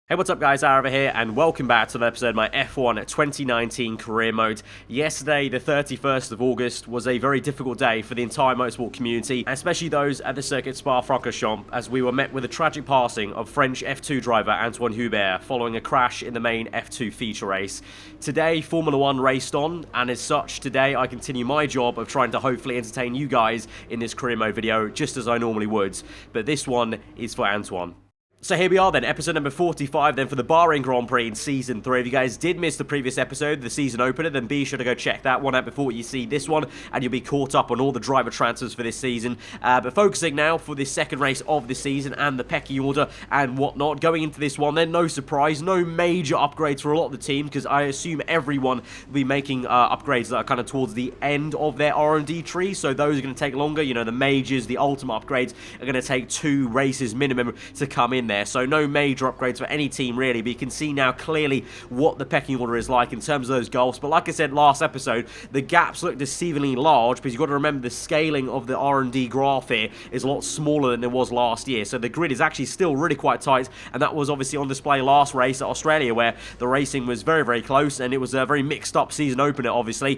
Hey, what's up guys, aarava here, and welcome back to the episode of my F1 2019 career mode. Yesterday, the 31st of August, was a very difficult day for the entire motorsport community, and especially those at the circuit Spa-Francorchamps, as we were met with a tragic passing of French F2 driver Antoine Hubert following a crash in the main F2 feature race. Today, Formula 1 raced on, and as such, today I continue my job of trying to hopefully entertain you guys in this career mode video, just as I normally would. But this one is for Antoine. So here we are then, episode number 45 then for the Bahrain Grand Prix in Season 3. If you guys did miss the previous episode, the season opener, then be sure to go check that one out before you see this one, and you'll be caught up on all the driver transfers for this season. But focusing now for this second race of the season and the pecking order and whatnot. Going into this one then, no surprise, no major upgrades for a lot of the team, because I assume everyone will be making upgrades that are kind of towards the end of their R&D tree, so those are going to take longer. You know, the majors, the ultimate upgrades are going to take 2 races minimum to come in there. So no major upgrades for any team really, but you can see now clearly what the pecking order is like in terms of those goals. But like I said last episode, the gaps look deceivingly large, because you've got to remember the scaling of the R&D graph here is a lot smaller than it was last year. So the grid is actually still really quite tight, and that was obviously on display last race at Australia, where the racing was very, very close, and it was a very mixed up season opener, obviously,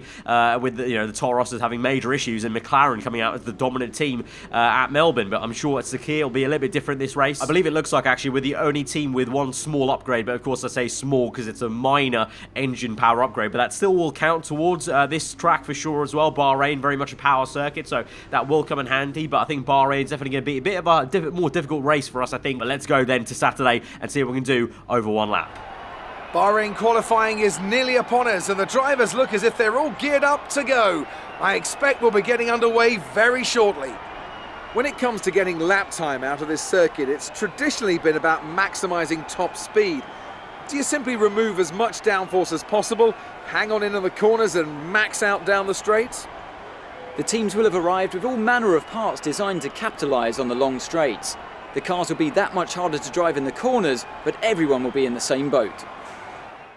with the Toro Rossos having major issues and McLaren coming out as the dominant team at Melbourne. But I'm sure at Sakir will be a little bit different this race. I believe it looks like actually we're the only team with one small upgrade, but of course I say small because it's a minor engine power upgrade, but that still will count towards this track for sure as well. Bahrain, very much a power circuit, so that will come in handy, but I think Bahrain's definitely going to be a bit of a more difficult race for us, I think. But let's go then to Saturday and see what we can do over one lap. Bahrain qualifying is nearly upon us, and the drivers look as if they're all geared up to go. I expect we'll be getting underway very shortly. When it comes to getting lap time out of this circuit, it's traditionally been about maximising top speed. Do you simply remove as much downforce as possible, hang on into the corners and max out down the straights? The teams will have arrived with all manner of parts designed to capitalise on the long straights. The cars will be that much harder to drive in the corners, but everyone will be in the same boat.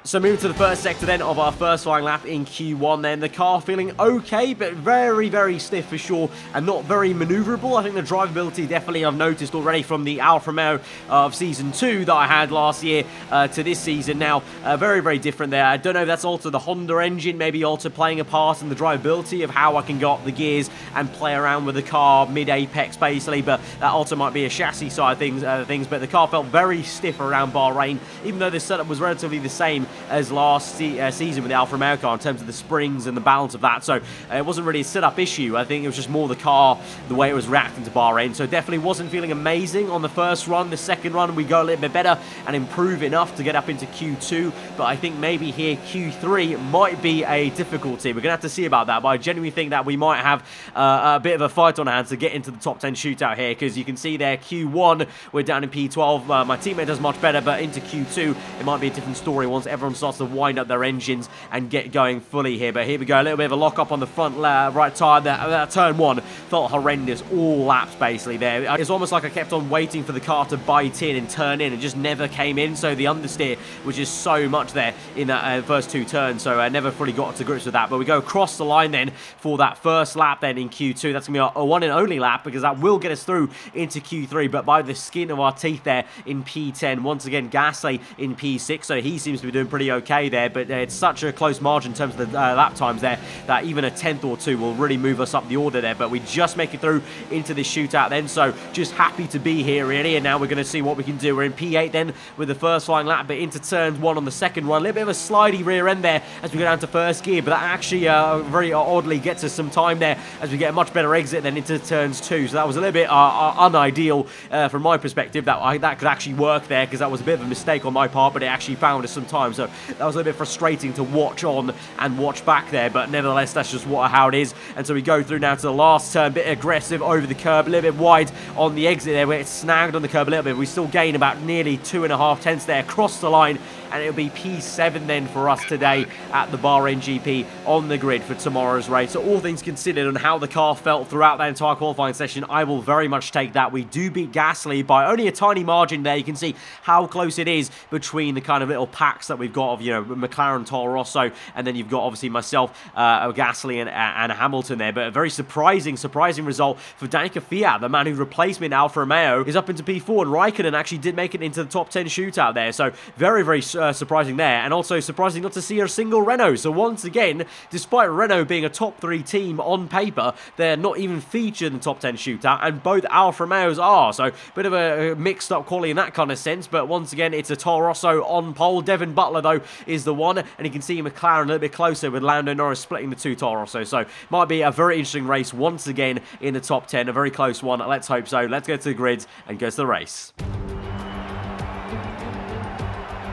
So moving to the first sector then of our first flying lap in Q1 then. The car feeling okay, but very, very stiff for sure, and not very manoeuvrable. I think the drivability definitely I've noticed already from the Alfa Romeo of Season 2 that I had last year to this season now. Very, very different there. I don't know if that's also the Honda engine, maybe also playing a part in the drivability of how I can go up the gears and play around with the car mid-apex basically, but that also might be a chassis side of things. But the car felt very stiff around Bahrain, even though the setup was relatively the same as last season with the Alfa Romeo car in terms of the springs and the balance of that. So it wasn't really a setup issue. I think it was just more the car, the way it was reacting to Bahrain. So definitely wasn't feeling amazing on the first run. The second run we go a little bit better and improve enough to get up into Q2. But I think maybe here Q3 might be a difficulty. We're going to have to see about that. But I genuinely think that we might have a bit of a fight on our hands to get into the top 10 shootout here, because you can see there Q1 we're down in P12. My teammate does much better, but into Q2 it might be a different story once everyone starts to wind up their engines and get going fully here. But here we go, a little bit of a lock up on the front right tyre. That turn 1 felt horrendous all laps basically there. It's almost like I kept on waiting for the car to bite in and turn in and just never came in. So the understeer was just so much there in that first 2 turns, so I never fully got to grips with that. But we go across the line then for that first lap then in Q2. That's going to be a one and only lap, because that will get us through into Q3, but by the skin of our teeth there in P10. Once again Gasly in P6, so he seems to be doing pretty okay there, but it's such a close margin in terms of the lap times there that even a 10th or 2 will really move us up the order there. But we just make it through into this shootout then, so just happy to be here really. And now we're going to see what we can do. We're in P8 then with the first flying lap, but into turn 1 on the second run, a little bit of a slidey rear end there as we go down to first gear, but that actually very oddly gets us some time there as we get a much better exit then into turns 2. So that was a little bit unideal from my perspective. That could actually work there, because that was a bit of a mistake on my part, but it actually found us some time. So that was a little bit frustrating to watch on and watch back there, but nevertheless that's just how it is. And so we go through now to the last turn, bit aggressive over the curb, a little bit wide on the exit there where it's snagged on the curb a little bit. We still gain about nearly 2.5 tenths there across the line, and it'll be P7 then for us today at the Bahrain GP on the grid for tomorrow's race. So all things considered and how the car felt throughout that entire qualifying session, I will very much take that. We do beat Gasly by only a tiny margin there. You can see how close it is between the kind of little packs that we've got of, you know, McLaren, Toro Rosso, and then you've got obviously myself, Gasly and Hamilton there. But a very surprising result for Danica Fiat, the man who replaced me in Alfa Romeo, is up into P4, and Raikkonen actually did make it into the top 10 shootout there. So very surprising there, and also surprising not to see a single Renault. So once again, despite Renault being a top 3 team on paper, they're not even featured in the top 10 shootout, and both Alfa Romeos are. So bit of a mixed up quality in that kind of sense, but once again, it's a Toro Rosso on pole. Devin Butler, though, is the one, and you can see McLaren a little bit closer with Lando Norris splitting the 2 Toro Rosso. So might be a very interesting race once again in the top 10, a very close one. Let's hope so. Let's go to the grid and go to the race.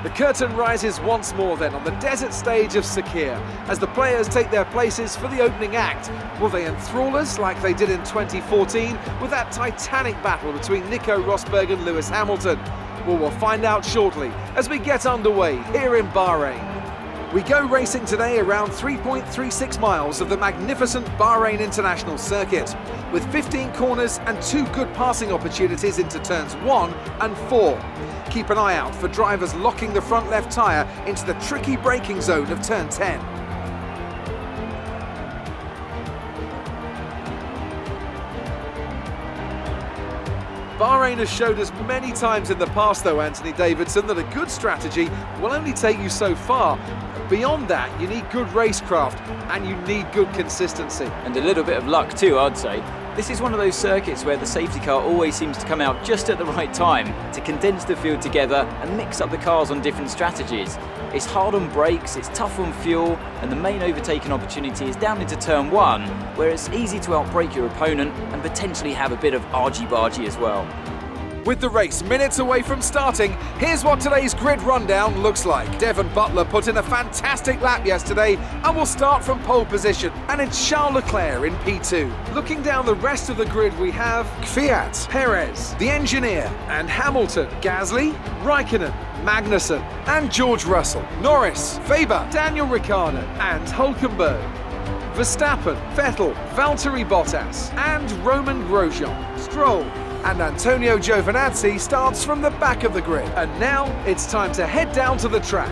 The curtain rises once more then on the desert stage of Sakir as the players take their places for the opening act. Will they enthrall us like they did in 2014 with that titanic battle between Nico Rosberg and Lewis Hamilton? Well, we'll find out shortly as we get underway here in Bahrain. We go racing today around 3.36 miles of the magnificent Bahrain International Circuit, with 15 corners and 2 good passing opportunities into turns 1 and 4. Keep an eye out for drivers locking the front left tyre into the tricky braking zone of turn 10. Bahrain has showed us many times in the past, though, Anthony Davidson, that a good strategy will only take you so far. Beyond that, you need good racecraft and you need good consistency. And a little bit of luck too, I'd say. This is one of those circuits where the safety car always seems to come out just at the right time to condense the field together and mix up the cars on different strategies. It's hard on brakes, it's tough on fuel, and the main overtaking opportunity is down into turn 1, where it's easy to outbrake your opponent and potentially have a bit of argy-bargy as well. With the race minutes away from starting, here's what today's grid rundown looks like. Devin Butler put in a fantastic lap yesterday and will start from pole position. And it's Charles Leclerc in P2. Looking down the rest of the grid, we have Fiat, Perez, the engineer, and Hamilton, Gasly, Raikkonen, Magnussen, and George Russell, Norris, Faber, Daniel Ricciardo, and Hülkenberg, Verstappen, Vettel, Valtteri Bottas, and Roman Grosjean, Stroll, and Antonio Giovinazzi starts from the back of the grid. And now it's time to head down to the track.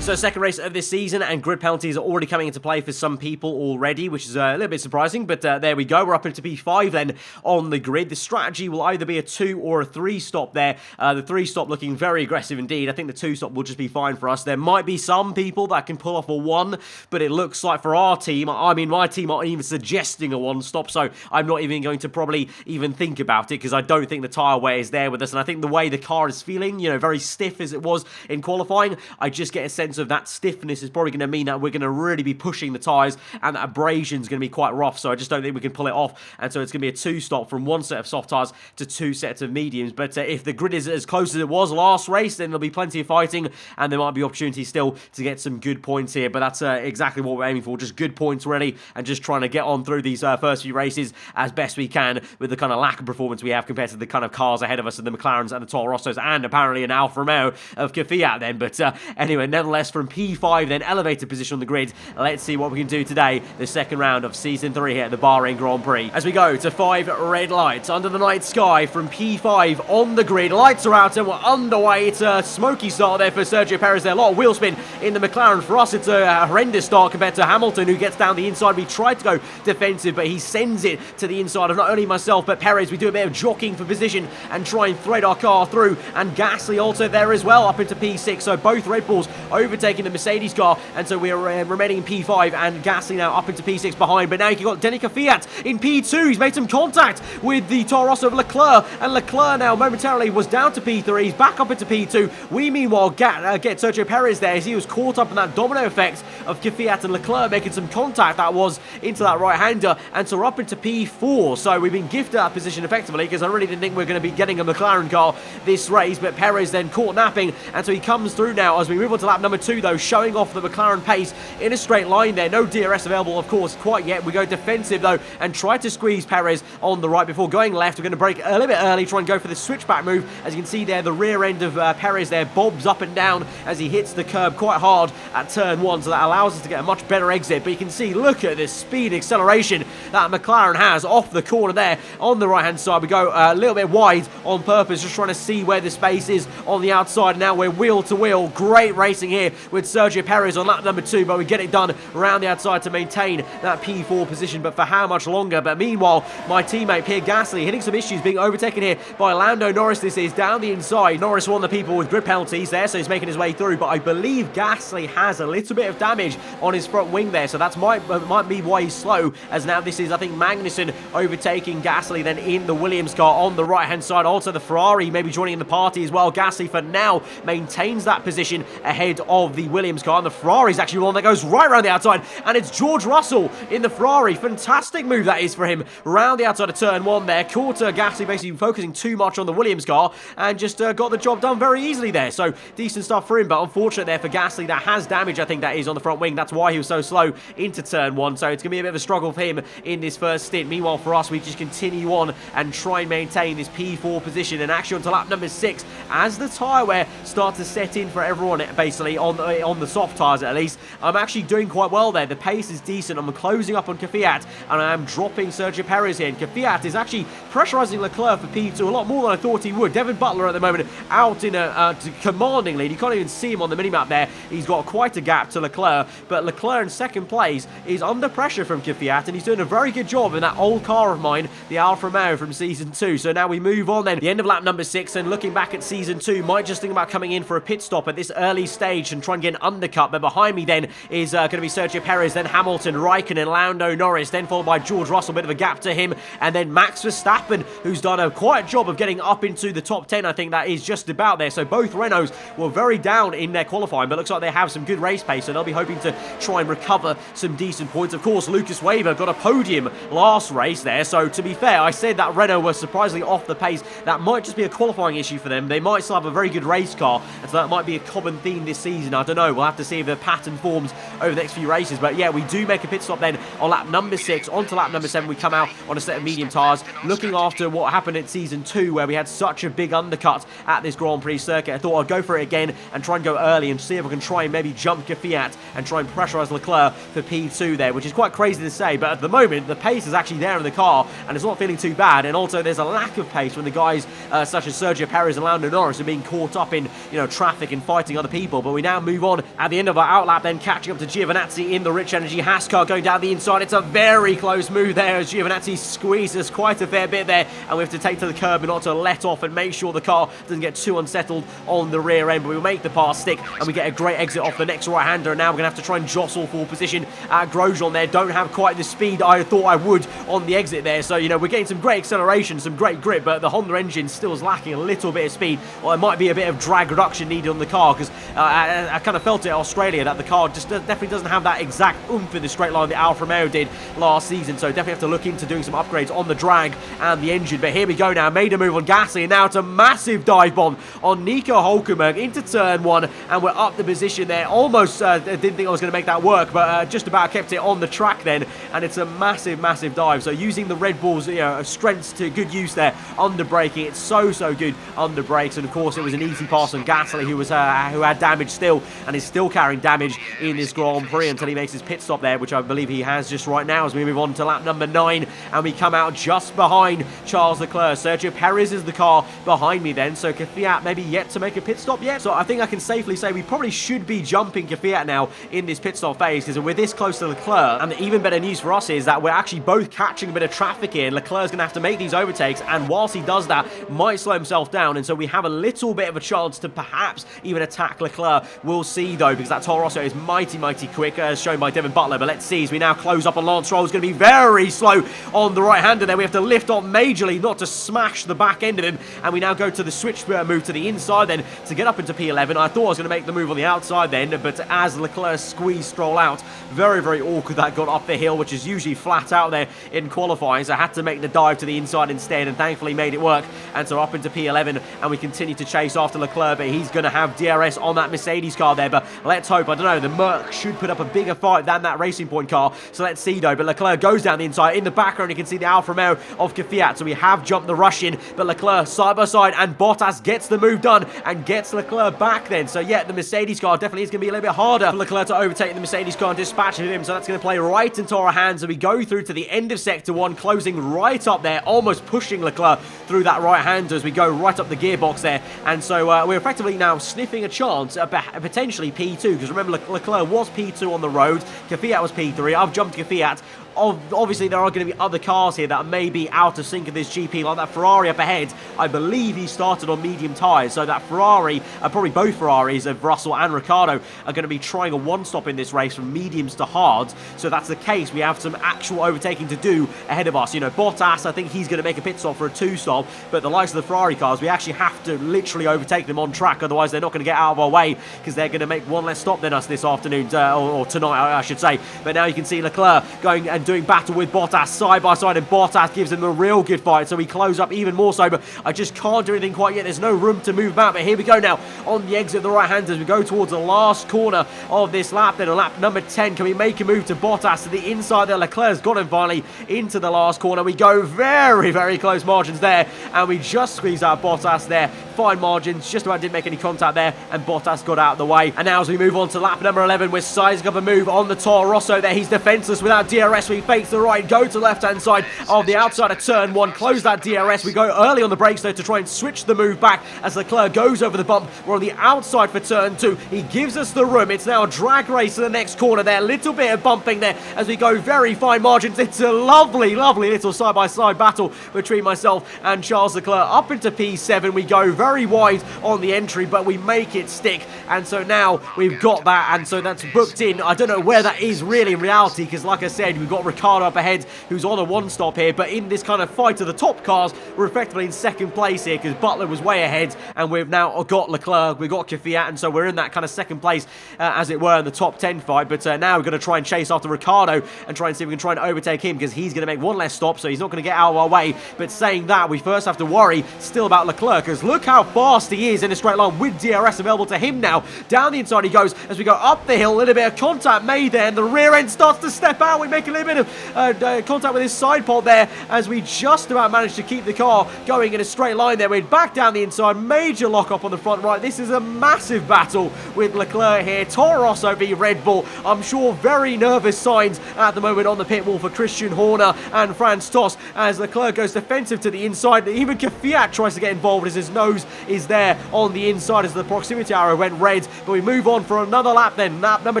So second race of this season, and grid penalties are already coming into play for some people already, which is a little bit surprising, but there we go. We're up into P5 then on the grid. The strategy will either be a 2 or a 3 stop there. The 3 stop looking very aggressive indeed. I think the 2 stop will just be fine for us. There might be some people that can pull off a 1, but it looks like for our team, I mean, my team aren't even suggesting a 1 stop, so I'm not even going to probably even think about it because I don't think the tyre wear is there with us. And I think the way the car is feeling, you know, very stiff as it was in qualifying, I just get a sense of that stiffness is probably going to mean that we're going to really be pushing the tyres, and that abrasion is going to be quite rough, so I just don't think we can pull it off. And so it's going to be a 2 stop from 1 set of soft tyres to 2 sets of mediums. But if the grid is as close as it was last race, then there'll be plenty of fighting, and there might be opportunity still to get some good points here. But that's exactly what we're aiming for, just good points really, and just trying to get on through these first few races as best we can with the kind of lack of performance we have compared to the kind of cars ahead of us and the McLarens and the Toro Rossos, and apparently an Alfa Romeo of Fiat then. But anyway, nevertheless, from P5 then, elevated position on the grid. Let's see what we can do today, the second round of Season 3 here at the Bahrain Grand Prix. As we go to 5 red lights under the night sky from P5 on the grid. Lights are out and we're underway. It's a smoky start there for Sergio Perez there. A lot of wheel spin in the McLaren. For us, it's a horrendous start compared to Hamilton, who gets down the inside. We tried to go defensive, but he sends it to the inside of not only myself, but Perez. We do a bit of jockeying for position and try and thread our car through. And Gasly also there as well, up into P6. So both Red Bulls overtaking the Mercedes car, and so we're remaining in P5, and Gasly now up into P6 behind. But now you've got Danica Fiat in P2. He's made some contact with the Toro Rosso of Leclerc, and Leclerc now momentarily was down to P3. He's back up into P2. We meanwhile get Sergio Perez there as he was caught up in that domino effect of Fiat and Leclerc making some contact that was into that right-hander, and so we're up into P4. So we've been gifted that position effectively, because I really didn't think we were going to be getting a McLaren car this race, but Perez then caught napping, and so he comes through now as we move on to lap number 2, though, showing off the McLaren pace in a straight line there. No DRS available, of course, quite yet. We go defensive, though, and try to squeeze Perez on the right before going left. We're going to brake a little bit early, try and go for the switchback move. As you can see there, the rear end of Perez there bobs up and down as he hits the curb quite hard at turn 1, so that allows us to get a much better exit. But you can see, look at this speed acceleration that McLaren has off the corner there on the right-hand side. We go a little bit wide on purpose, just trying to see where the space is on the outside. Now we're wheel to wheel. Great racing here with Sergio Perez on lap number 2, but we get it done around the outside to maintain that P4 position, but for how much longer? But meanwhile, my teammate Pierre Gasly hitting some issues, being overtaken here by Lando Norris. This is down the inside. Norris won the people with grid penalties there, so he's making his way through, but I believe Gasly has a little bit of damage on his front wing there, so that might be why he's slow, as now this is, I think, Magnussen overtaking Gasly then in the Williams car on the right-hand side. Also, the Ferrari maybe joining in the party as well. Gasly, for now, maintains that position ahead of the Williams car, and the Ferrari's actually one that goes right around the outside, and it's George Russell in the Ferrari. Fantastic move that is for him. Round the outside of turn 1 there. Caught Gasly basically focusing too much on the Williams car, and just got the job done very easily there. So, decent stuff for him, but unfortunate there for Gasly. That has damage, I think, that is on the front wing. That's why he was so slow into turn 1. So, it's going to be a bit of a struggle for him in this first stint. Meanwhile, for us, we just continue on and try and maintain this P4 position, and actually onto lap number 6 as the tyre wear starts to set in for everyone, basically on the soft tyres at least. I'm actually doing quite well there. The pace is decent. I'm closing up on Kvyat, and I am dropping Sergio Perez here, and Kvyat is actually pressurising Leclerc for P2 a lot more than I thought he would. Devin Butler at the moment out in a commanding lead. You can't even see him on the minimap there. He's got quite a gap to Leclerc, but Leclerc in second place is under pressure from Kvyat, and he's doing a very good job in that old car of mine, the Alfa Romeo from Season 2. So now we move on then. The end of lap number 6, and looking back at Season 2, might just think about coming in for a pit stop at this early stage and try and get an undercut. But behind me then is going to be Sergio Perez, then Hamilton, Raikkonen, Lando Norris, then followed by George Russell, bit of a gap to him, and then Max Verstappen, who's done a quiet job of getting up into the top 10. I think that is just about there. So both Renaults were very down in their qualifying, but looks like they have some good race pace, so they'll be hoping to try and recover some decent points. Of course, Lucas Weber got a podium last race there, so to be fair, I said that Renault were surprisingly off the pace. That might just be a qualifying issue for them. They might still have a very good race car, and so that might be a common theme this season. I don't know. We'll have to see if the pattern forms over the next few races. But yeah, we do make a pit stop then on lap number 6. Onto lap number 7, we come out on a set of medium tyres. Looking after what happened in Season 2, where we had such a big undercut at this Grand Prix circuit, I thought I'd go for it again and try and go early and see if I can try and maybe jump Kvyat and try and pressurise Leclerc for P2 there, which is quite crazy to say. But at the moment, the pace is actually there in the car, and it's not feeling too bad. And also, there's a lack of pace when the guys such as Sergio Perez and Lando Norris are being caught up in, traffic and fighting other people. But we now move on at the end of our outlap, then catching up to Giovinazzi in the Rich Energy Haas car going down the inside. It's a very close move there as Giovinazzi squeezes quite a fair bit there, and we have to take to the curb in order to let off and make sure the car doesn't get too unsettled on the rear end. But we make the pass stick, and we get a great exit off the next right-hander. And now we're going to have to try and jostle for position at Grosjean there. Don't have quite the speed I thought I would on the exit there. So, we're getting some great acceleration, some great grip, but the Honda engine still is lacking a little bit of speed. Or there might be a bit of drag reduction needed on the car, because I kind of felt it at Australia that the car just definitely doesn't have that exact oomph in the straight line that Alfa Romeo did last season. So definitely have to look into doing some upgrades on the drag and the engine. But here we go now. Made a move on Gasly, and now it's a massive dive bomb on Nico Hülkenberg into turn 1, and we're up the position there. Almost didn't think I was going to make that work, but just about kept it on the track then, and it's a massive dive. So using the Red Bull's strengths to good use there, under braking, it's so good under brakes. And of course, it was an easy pass on Gasly, who had damage still, and is still carrying damage in this Grand Prix until he makes his pit stop there, which I believe he has just right now, as we move on to lap number 9, and we come out just behind Charles Leclerc. Sergio Perez is the car behind me then, so Kvyat maybe yet to make a pit stop yet. So I think I can safely say we probably should be jumping Kvyat now in this pit stop phase, because we're this close to Leclerc. And the even better news for us is that we're actually both catching a bit of traffic here, and Leclerc's going to have to make these overtakes, and whilst he does that, might slow himself down, and so we have a little bit of a chance to perhaps even attack Leclerc. We'll see though, because that Toro Rosso is mighty quick, as shown by Devin Butler. But let's see, as we now close up on Lance Stroll, is going to be very slow on the right-hander there. We have to lift off majorly not to smash the back end of him, and we now go to the switch move to the inside then to get up into P11. I thought I was going to make the move on the outside then, but as Leclerc squeezed Stroll out, very awkward that got up the hill, which is usually flat out there in qualifying, so I had to make the dive to the inside instead, and thankfully made it work. And so up into P11, and we continue to chase after Leclerc, but he's going to have DRS on that Mercedes Mercedes car there, but let's hope, I don't know, the Merc should put up a bigger fight than that Racing Point car, so let's see though. But Leclerc goes down the inside. In the background you can see the Alfa Romeo of Kvyat, so we have jumped the rush in, but Leclerc side by side, and Bottas gets the move done and gets Leclerc back then. So yeah, the Mercedes car definitely is going to be a little bit harder for Leclerc to overtake the Mercedes car and dispatch him, so that's going to play right into our hands. And we go through to the end of Sector 1, closing right up there, almost pushing Leclerc through that right-hander as we go right up the gearbox there. And so we're effectively now sniffing a chance at potentially P2, because remember, Leclerc was P2 on the road, Kvyat was P3, I've jumped Kvyat. Obviously, there are going to be other cars here that may be out of sync of this GP, like that Ferrari up ahead. I believe he started on medium tyres, so that Ferrari, probably both Ferraris of Russell and Ricciardo, are going to be trying a one-stop in this race from mediums to hards. So that's the case. We have some actual overtaking to do ahead of us. You know, Bottas, I think he's going to make a pit stop for a two-stop, but the likes of the Ferrari cars, we actually have to literally overtake them on track, otherwise they're not going to get out of our way, because they're going to make one less stop than us this afternoon, or tonight, I should say. But now you can see Leclerc going and doing battle with Bottas side by side, and Bottas gives him a real good fight, so we close up even more so, but I just can't do anything quite yet. There's no room to move back, but here we go now on the exit of the right hand as we go towards the last corner of this lap, then on lap number 10. Can we make a move to Bottas to the inside there? Leclerc's got him finally into the last corner. We go very, very close margins there, and we just squeeze out Bottas there. Fine margins, just about didn't make any contact there, and Bottas got out of the way. And now as we move on to lap number 11, we're sizing up a move on the Toro Rosso there. He's defenseless without DRS. We fake to the right, go to the left-hand side of the outside of turn 1, close that DRS. We go early on the brakes though to try and switch the move back as Leclerc goes over the bump. We're on the outside for turn 2. He gives us the room. It's now a drag race to the next corner there. Little bit of bumping there as we go very fine margins. It's a lovely, lovely little side-by-side battle between myself and Charles Leclerc. Up into P7, we go very wide on the entry, but we make it stick. And so now we've got that, and so that's booked in. I don't know where that is really in reality, because like I said, we've got Ricciardo up ahead who's on a one-stop here, but in this kind of fight of the top cars, we're effectively in second place here because Butler was way ahead, and we've now got Leclerc, we've got Kvyat, and so we're in that kind of second place, as it were, in the top 10 fight. But now we're going to try and chase after Ricciardo and try and see if we can try and overtake him, because he's going to make one less stop, so he's not going to get out of our way. But saying that, we first have to worry still about Leclerc, because look how fast he is in a straight line with DRS available to him now. Down the inside he goes as we go up the hill. A little bit of contact made there, and the rear end starts to step out. We make a little bit of contact with his side pod there as we just about managed to keep the car going in a straight line there. We're back down the inside, major lock up on the front right. This is a massive battle with Leclerc here. Toro Rosso v Red Bull. I'm sure very nervous signs at the moment on the pit wall for Christian Horner and Franz Tost as Leclerc goes defensive to the inside. Even Kvyat tries to get involved as his nose is there on the inside as the proximity arrow went red. But we move on for another lap then, lap number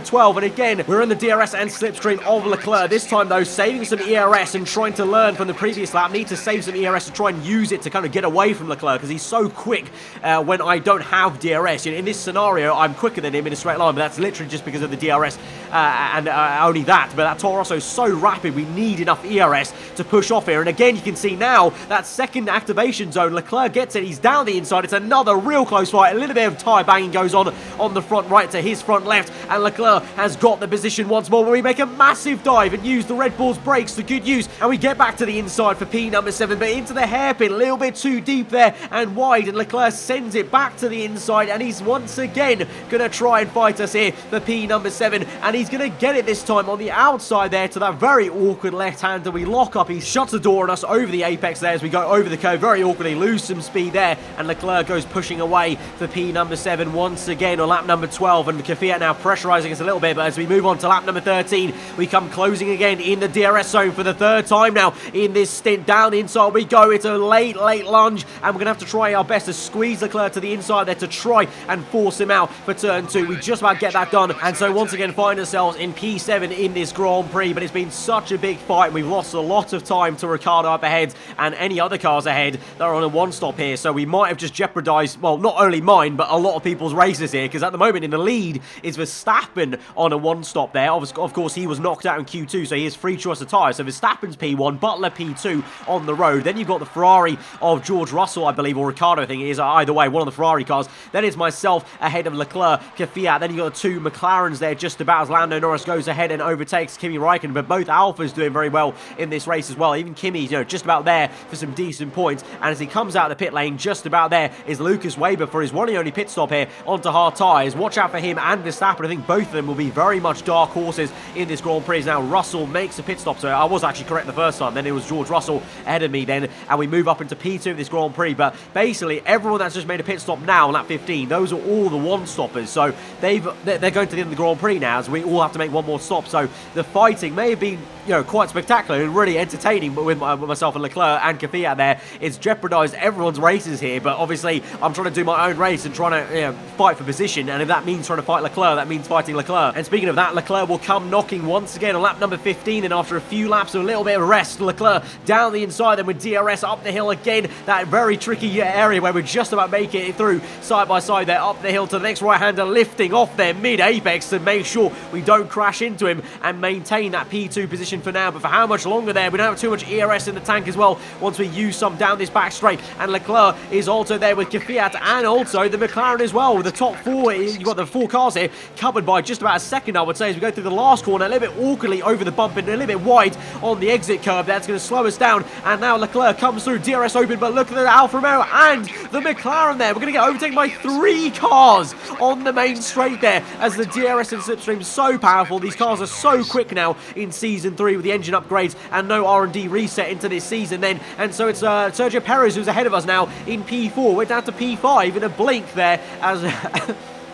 12, and again we're in the DRS and slipstream of Leclerc. This time though, saving some ERS and trying to learn from the previous lap. Need to save some ERS to try and use it to kind of get away from Leclerc, because he's so quick when I don't have DRS. You know, in this scenario, I'm quicker than him in a straight line, but that's literally just because of the DRS and only that. But that Toro Rosso is so rapid, we need enough ERS to push off here. And again, you can see now that second activation zone, Leclerc gets it. He's down the inside. It's another real close fight. A little bit of tyre banging goes on the front right to his front left, and Leclerc has got the position once more, where we make a massive dive and use the Red Bull's brakes to good use, and we get back to the inside for P number 7, but into the hairpin, a little bit too deep there and wide, and Leclerc sends it back to the inside, and he's once again going to try and fight us here for P number 7, and he's going to get it this time on the outside there to that very awkward left-hander. We lock up, he shuts the door on us over the apex there as we go over the curve very awkwardly, lose some speed there, and Leclerc goes pushing away for P number 7 once again on lap number 12, and Kvyat now pressurising us a little bit. But as we move on to lap number 13, we come closing again in the DRS zone for the third time now in this stint. Down inside we go. It's a late lunge, and we're going to have to try our best to squeeze Leclerc to the inside there to try and force him out for turn 2. We just about get that done, and so once again find ourselves in P7 in this Grand Prix. But it's been such a big fight, and we've lost a lot of time to Ricciardo up ahead and any other cars ahead that are on a one-stop here, so we might have just jeopardised, well, not only mine, but a lot of people's races here, because at the moment in the lead is Verstappen on a one-stop there. Of course, he was knocked out in Q2, so basically his free choice of tyres. So Verstappen's P1, Butler P2 on the road. Then you've got the Ferrari of George Russell, I believe, or Ricciardo, I think it is. Either way, one of the Ferrari cars. Then it's myself ahead of Leclerc, Kvyat. Then you've got the two McLarens there just about as Lando Norris goes ahead and overtakes Kimi Raikkonen. But both Alphas doing very well in this race as well. Even Kimi's, just about there for some decent points. And as he comes out of the pit lane, just about there is Lucas Weber for his one and only pit stop here onto hard tyres. Watch out for him and Verstappen. I think both of them will be very much dark horses in this Grand Prix. Now Russell makes a pit stop, so I was actually correct the first time. Then it was George Russell ahead of me then, and we move up into P2 of this Grand Prix. But basically everyone that's just made a pit stop now on lap 15, those are all the one stoppers. So they're going to the end of the Grand Prix now, as we all have to make one more stop. So the fighting may have been quite spectacular and really entertaining, but with myself and Leclerc and Kvyat there, it's jeopardised everyone's races here. But obviously I'm trying to do my own race and trying to fight for position, and if that means trying to fight Leclerc, that means fighting Leclerc. And speaking of that, Leclerc will come knocking once again on lap number 15, and after a few laps of a little bit of rest, Leclerc down the inside, then with DRS up the hill again, that very tricky area where we're just about making it through side by side there, up the hill to the next right-hander, lifting off there mid-apex to make sure we don't crash into him and maintain that P2 position for now. But for how much longer there? We don't have too much ERS in the tank as well once we use some down this back straight, and Leclerc is also there with Kvyat and also the McLaren as well. With the top four, you've got the four cars here covered by just about a second, I would say, as we go through the last corner, a little bit awkwardly over the bump and a little bit wide on the exit curve. That's going to slow us down, and now Leclerc comes through, DRS open, but look at the Alfa Romeo and the McLaren there. We're going to get overtaken by 3 cars on the main straight there, as the DRS and slipstream is so powerful. These cars are so quick now in Season 3 with the engine upgrades and no R&D reset into this season then. And so it's Sergio Perez who's ahead of us now in P4. We're down to P5 in a blink there as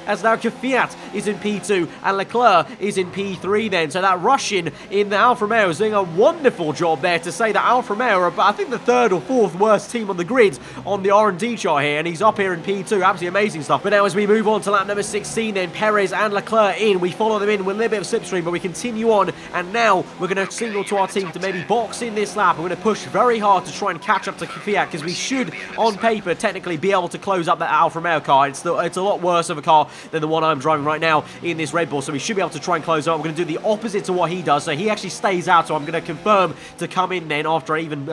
as now Kvyat is in P2 and Leclerc is in P3 then. So that Russian in the Alfa Romeo is doing a wonderful job there to say that Alfa Romeo are, I think, the 3rd or 4th worst team on the grid on the R&D chart here, and he's up here in P2. Absolutely amazing stuff. But now as we move on to lap number 16 then, Perez and Leclerc in. We follow them in with a little bit of slipstream, but we continue on, and now we're going to signal to our team to maybe box in this lap. We're going to push very hard to try and catch up to Kvyat, because we should, on paper, technically be able to close up that Alfa Romeo car. It's a lot worse of a car than the one I'm driving right now in this Red Bull, so we should be able to try and close up. We're going to do the opposite to what he does, so he actually stays out, so I'm going to confirm to come in then after I even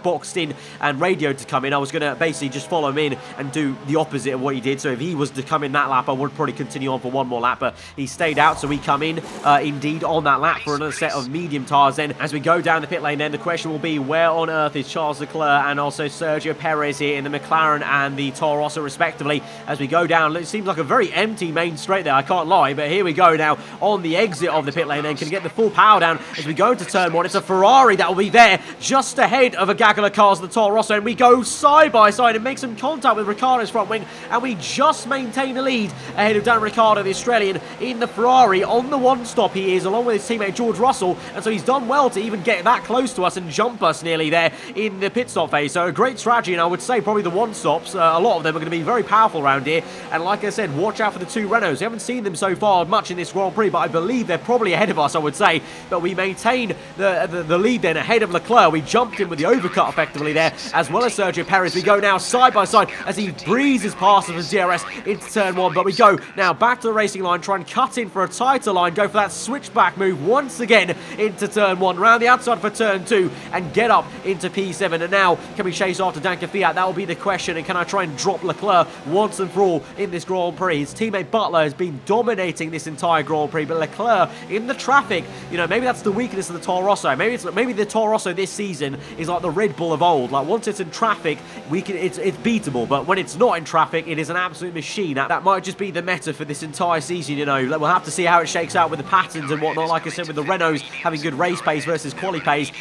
boxed in and radioed to come in. I was going to basically just follow him in and do the opposite of what he did. So if he was to come in that lap, I would probably continue on for one more lap, but he stayed out, so we come in indeed on that lap for another set of medium tyres. Then as we go down the pit lane, then the question will be, where on earth is Charles Leclerc and also Sergio Perez here in the McLaren and the Toro Rosso respectively? As we go down, it seems like a very empty main straight there, I can't lie, but here we go now on the exit of the pit lane then. Can get the full power down as we go into turn 1. It's a Ferrari that will be there just ahead of a gaggle of cars, the Toro Rosso, and we go side by side and make some contact with Ricciardo's front wing, and we just maintain the lead ahead of Dan Ricciardo, the Australian, in the Ferrari. On the one stop he is, along with his teammate George Russell, and so he's done well to even get that close to us and jump us nearly there in the pit stop phase. So a great strategy, and I would say probably the one stops, a lot of them are going to be very powerful around here. And like I said, watch out for the 2 Renaults. We haven't seen them so far much in this Grand Prix, but I believe they're probably ahead of us, I would say. But we maintain the lead then ahead of Leclerc. We jumped in with the overcut effectively there, as well as Sergio Perez. We go now side by side as he breezes past us with DRS into turn 1. But we go now back to the racing line, try and cut in for a tighter line, go for that switchback move once again into turn 1, round the outside for turn 2, and get up into P7. And now, can we chase after Dan Kvyat? That will be the question. And can I try and drop Leclerc once and for all in this Grand Prix? His teammate Butler has been dominating this entire Grand Prix, but Leclerc in the traffic, maybe that's the weakness of the Toro Rosso. Maybe the Toro Rosso this season is like the Red Bull of old. Like, once it's in traffic, it's beatable, but when it's not in traffic, it is an absolute machine. That might just be the meta for this entire season. We'll have to see how it shakes out with the patterns and whatnot. Like I said, with the Renaults having good race pace versus quali pace,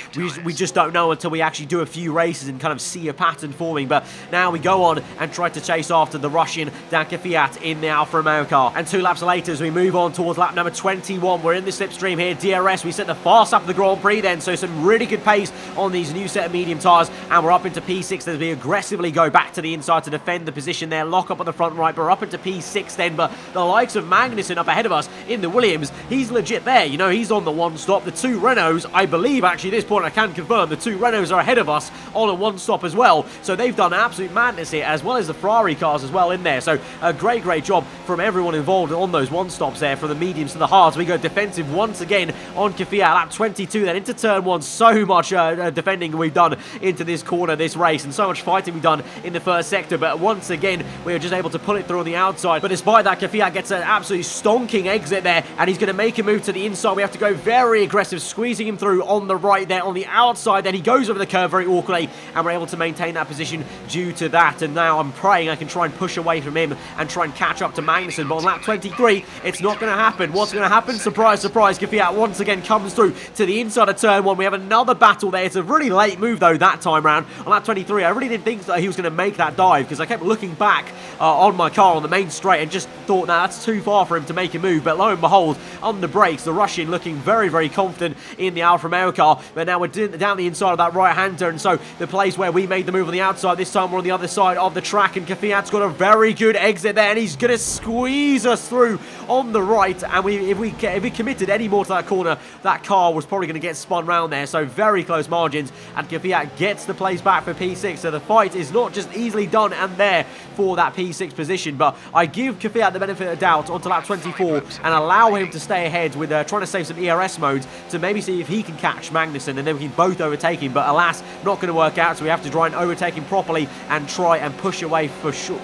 we just don't know until we actually do a few races and kind of see a pattern forming. But now we go on and try to chase after the Russian Dan Kvyat in the Alfa Romeo car. And 2 laps later, as we move on towards lap number 21, we're in the slipstream here. DRS, we set the fast lap of the Grand Prix then, so some really good pace on these new set of medium tyres, and we're up into P6 as we aggressively go back to the inside to defend the position there. Lock up on the front right, but we're up into P6 then. But the likes of Magnussen up ahead of us in the Williams, he's legit there. He's on the one stop. The 2 Renaults, I believe, actually at this point I can confirm, the 2 Renaults are ahead of us on a one stop as well. So they've done absolute madness here, as well as the Ferrari cars as well in there. So a great job from everyone involved on those one-stops there, from the mediums to the hards. We go defensive once again on Kvyat, lap 22, then into turn 1. So much defending we've done into this corner, this race, and so much fighting we've done in the first sector, but once again, we were just able to pull it through on the outside. But despite that, Kvyat gets an absolutely stonking exit there, and he's going to make a move to the inside. We have to go very aggressive, squeezing him through on the right there, on the outside. Then he goes over the curve very awkwardly, and we're able to maintain that position due to that. And now I'm praying I can try and push away from him and try and catch up to Magnussen. But on lap 23, it's not going to happen. What's going to happen? Surprise, surprise. Kvyat once again comes through to the inside of turn 1. We have another battle there. It's a really late move, though, that time round. On lap 23, I really didn't think that he was going to make that dive, because I kept looking back on my car on the main straight and just thought, nah, that's too far for him to make a move. But lo and behold, on the brakes, the Russian looking very, very confident in the Alfa Romeo car. But now we're down the inside of that right-hand turn, so the place where we made the move on the outside, this time we're on the other side of the track, and Kvyat's got a very good exit there, and he's going to squeeze us through on the right. And if we committed any more to that corner, that car was probably going to get spun round there. So very close margins, and Kvyat gets the place back for P6. So the fight is not just easily done and there for that P6 position, but I give Kvyat the benefit of the doubt onto lap 24 and allow him to stay ahead with trying to save some ERS modes to maybe see if he can catch Magnussen, and then we can both overtake him. But alas, not going to work out, so we have to try and overtake him properly and try and push away for sure.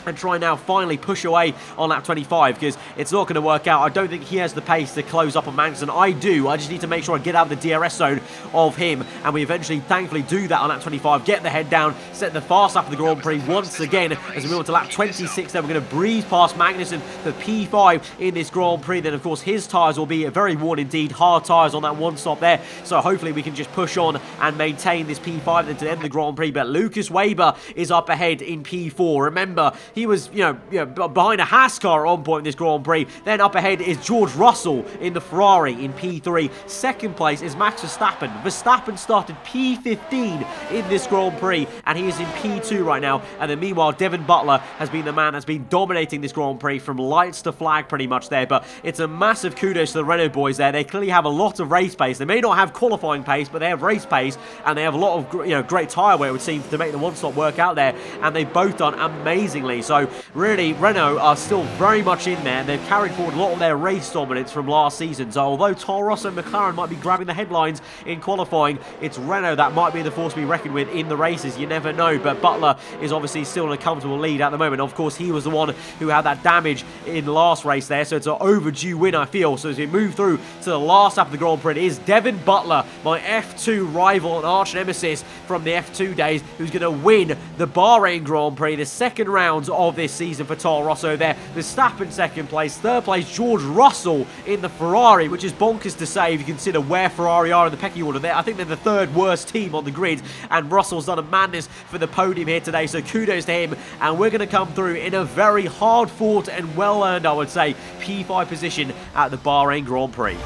And try now finally push away on lap 25, because it's not going to work out. I don't think he has the pace to close up on Magnussen. I do. I just need to make sure I get out of the DRS zone of him, and we eventually thankfully do that on lap 25. Get the head down, set the fast lap of the Grand Prix once again as we move on to lap 26. Then we're going to breeze past Magnussen for P5 in this Grand Prix. Then of course his tyres will be very worn indeed, hard tyres on that one stop there, so hopefully we can just push on and maintain this P5 then to the end of the Grand Prix. But Lucas Weber is up ahead in P4. Remember, he was, behind a Haas car at one point in this Grand Prix. Then up ahead is George Russell in the Ferrari in P3. Second place is Max Verstappen. Verstappen started P15 in this Grand Prix, and he is in P2 right now. And then meanwhile, Devin Butler has been the man that's been dominating this Grand Prix from lights to flag pretty much there. But it's a massive kudos to the Renault boys there. They clearly have a lot of race pace. They may not have qualifying pace, but they have race pace, and they have a lot of great tyre wear, it would seem, to make the one-stop work out there. And they've both done amazingly. So really, Renault are still very much in there. They've carried forward a lot of their race dominance from last season. So although Toro Rosso and McLaren might be grabbing the headlines in qualifying, it's Renault that might be the force to be reckoned with in the races. You never know. But Butler is obviously still in a comfortable lead at the moment. Of course, he was the one who had that damage in the last race there. So it's an overdue win, I feel. So as we move through to the last lap of the Grand Prix, it is Devin Butler, my F2 rival and arch nemesis from the F2 days, who's going to win the Bahrain Grand Prix, the second round of this season for Toro Rosso there. Verstappen second place, third place George Russell in the Ferrari, which is bonkers to say if you consider where Ferrari are in the pecking order there. I think they're the third worst team on the grid, and Russell's done a madness for the podium here today, so kudos to him. And we're going to come through in a very hard fought and well earned, I would say, P5 position at the Bahrain Grand Prix.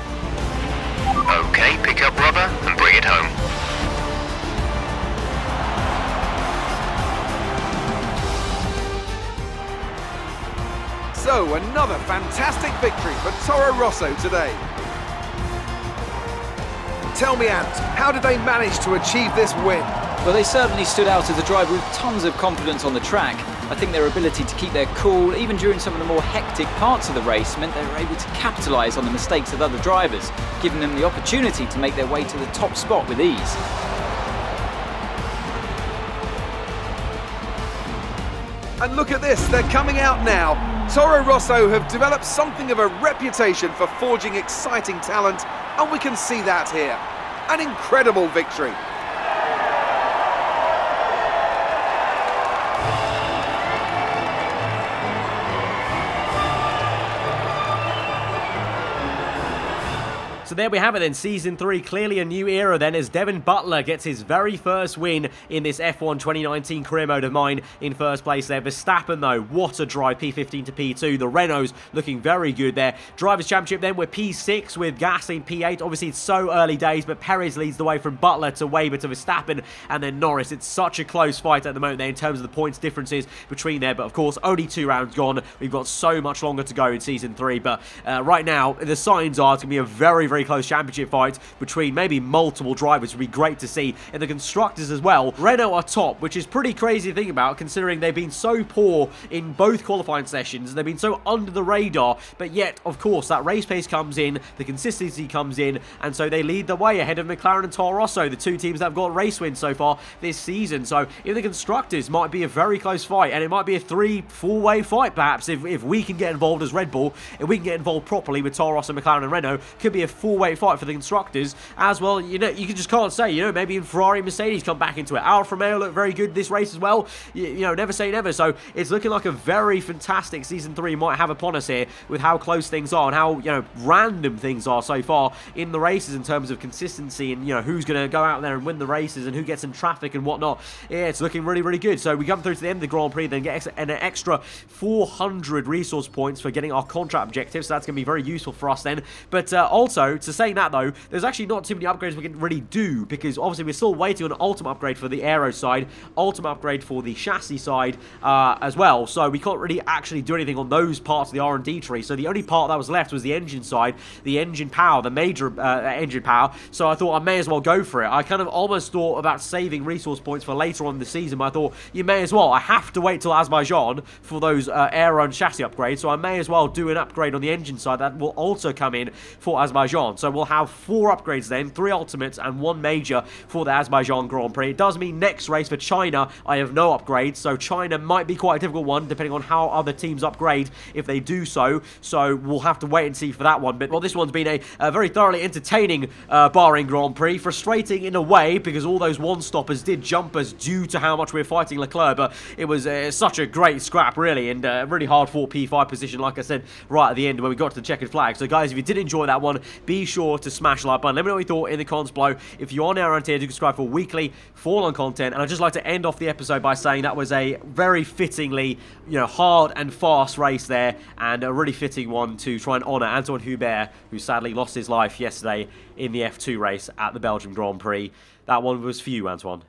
Okay, pick up rubber and bring it home. So, another fantastic victory for Toro Rosso today. Tell me, Ant, how did they manage to achieve this win? Well, they certainly stood out as a driver with tons of confidence on the track. I think their ability to keep their cool, even during some of the more hectic parts of the race, meant they were able to capitalise on the mistakes of other drivers, giving them the opportunity to make their way to the top spot with ease. And look at this, they're coming out now. Toro Rosso have developed something of a reputation for forging exciting talent, and we can see that here. An incredible victory. So there we have it then, Season 3, clearly a new era then, as Devin Butler gets his very first win in this F1 2019 career mode of mine in first place there. Verstappen though, what a drive, P15 to P2. The Renaults looking very good there. Drivers' Championship then, we're P6 with Gasly in P8. Obviously it's so early days, but Perez leads the way from Butler to Weber to Verstappen and then Norris. It's such a close fight at the moment there in terms of the points differences between there, but of course only 2 rounds gone. We've got so much longer to go in Season 3, but right now the signs are it's going to be a very, very close championship fight between maybe multiple drivers. Would be great to see. In the constructors as well, Renault are top, which is pretty crazy to think about considering they've been so poor in both qualifying sessions. They've been so under the radar, but yet, of course, that race pace comes in, the consistency comes in, and so they lead the way ahead of McLaren and Toro Rosso, the two teams that have got race wins so far this season. So in the constructors, might be a very close fight, and it might be a 3-4-way fight perhaps if we can get involved as Red Bull, if we can get involved properly with Toro Rosso, McLaren and Renault. Could be a 4-way fight for the constructors as well. You know, you just can't say, you know, maybe in Ferrari and Mercedes come back into it. Alfa Romeo look very good this race as well. You know, never say never. So it's looking like a very fantastic Season 3 might have upon us here with how close things are and how, you know, random things are so far in the races in terms of consistency and, you know, who's going to go out there and win the races and who gets in traffic and whatnot. Yeah, it's looking really, really good. So we come through to the end of the Grand Prix, then get an extra 400 resource points for getting our contract objectives. So that's going to be very useful for us then. But also, to saying that though, there's actually not too many upgrades we can really do because obviously we're still waiting on an ultimate upgrade for the aero side, ultimate upgrade for the chassis side as well. So we can't really actually do anything on those parts of the R&D tree. So the only part that was left was the engine side, the engine power, the major engine power. So I thought I may as well go for it. I kind of almost thought about saving resource points for later on in the season, but I thought you may as well. I have to wait till Azerbaijan for those aero and chassis upgrades, so I may as well do an upgrade on the engine side that will also come in for Azerbaijan. So we'll have 4 upgrades then, 3 ultimates and 1 major for the Azerbaijan Grand Prix. It does mean next race for China, I have no upgrades, so China might be quite a difficult one depending on how other teams upgrade if they do so. So we'll have to wait and see for that one. But well, this one's been a very thoroughly entertaining Bahrain Grand Prix. Frustrating in a way because all those one-stoppers did jump us due to how much we were fighting Leclerc, but it was such a great scrap really, and really hard fought P5 position like I said right at the end when we got to the checkered flag. So guys, if you did enjoy that one, be sure to smash the like button. Let me know what you thought in the comments below. If you're new around here, do subscribe for weekly fall-on content. And I'd just like to end off the episode by saying that was a very fittingly, you know, hard and fast race there, and a really fitting one to try and honour Antoine Hubert, who sadly lost his life yesterday in the F2 race at the Belgium Grand Prix. That one was for you, Antoine.